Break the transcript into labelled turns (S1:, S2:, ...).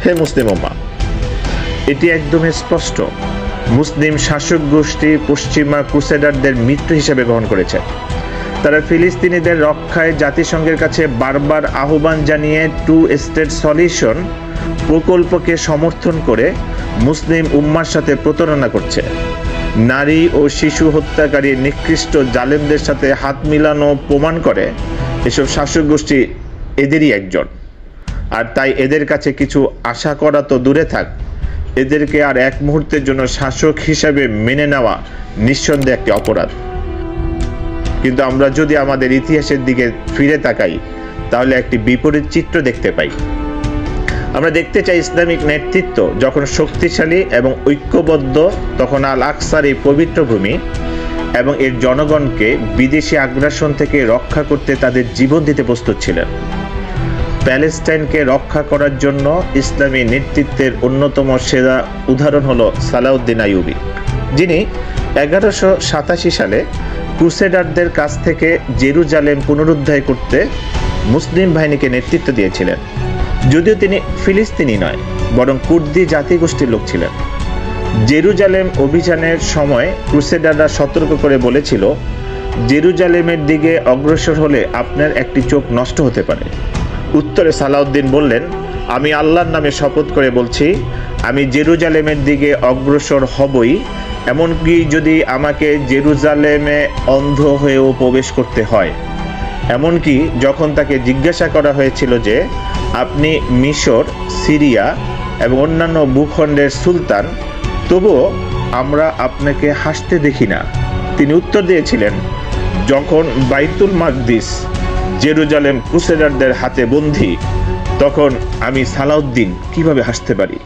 S1: হে মুসলিম উম্মাহ, এটি একদমই স্পষ্ট, মুসলিম শাসক গোষ্ঠী পশ্চিমা ক্রুসেডারদের মিত্র হিসেবে গ্রহণ করেছে। তারা ফিলিস্তিনিদের রক্ষায় জাতিসংঘের কাছে বারবার আহ্বান জানিয়ে টু স্টেট সলিউশন প্রকল্পকে সমর্থন করে মুসলিম উম্মার সাথে প্রতারণা করছে। নারী ও শিশু হত্যাকারী নিকৃষ্ট জালেমদের সাথে হাত মিলানো প্রমাণ করে এসব শাসক গোষ্ঠী এদেরই একজন। আর তাই এদের কাছে কিছু আশা করা তো দূরে থাক, এদেরকে আর এক মুহূর্তের জন্য শাসক হিসাবে মেনে নেওয়া নিঃসন্দেহে একটি অপরাধ। কিন্তু আমরা যদি আমাদের ইতিহাসের দিকে ফিরে তাকাই, তাহলে একটি বিপরীত চিত্র দেখতে পাই। আমরা দেখতে চাই ইসলামিক নেতৃত্ব যখন শক্তিশালী এবং ঐক্যবদ্ধ, তখন আল আকসার এই পবিত্র ভূমি এবং এর জনগণকে বিদেশি আগ্রাসন থেকে রক্ষা করতে তাদের জীবন দিতে প্রস্তুত ছিলেন। প্যালেস্টাইনকে রক্ষা করার জন্য ইসলামী নেতৃত্বের অন্যতম সেরা উদাহরণ হলো সালাউদ্দিন আইয়ুবী, যিনি 1187 সালে ক্রুসেডারদের কাছ থেকে জেরুজালেম পুনরুদ্ধার করতে মুসলিম বাহিনীকে নেতৃত্ব দিয়েছিলেন। যদিও তিনি ফিলিস্তিনি নয়, বরং কুর্দি জাতিগোষ্ঠীর লোক ছিলেন। জেরুজালেম অভিযানের সময় ক্রুসেডাররা সতর্ক করে বলেছিল, জেরুজালেমের দিকে অগ্রসর হলে আপনার একটি চোখ নষ্ট হতে পারে। উত্তরে সালাউদ্দিন বললেন, আমি আল্লাহর নামে শপথ করে বলছি, আমি জেরুজালেমের দিকে অগ্রসর হবই, এমনকি যদি আমাকে জেরুজালেমে অন্ধ হয়েও প্রবেশ করতে হয়। এমনকি যখন তাকে জিজ্ঞাসা করা হয়েছিল যে আপনি মিশর, সিরিয়া এবং অন্যান্য ভূখণ্ডের সুলতান, তবুও আমরা আপনাকে হাসতে দেখি না, তিনি উত্তর দিয়েছিলেন, যখন বাইতুল মাকদিস জেরুজালেম ক্রুসেডারদের হাতে বন্দী, তখন আমি সালাউদ্দিন কিভাবে হাসতে পারি।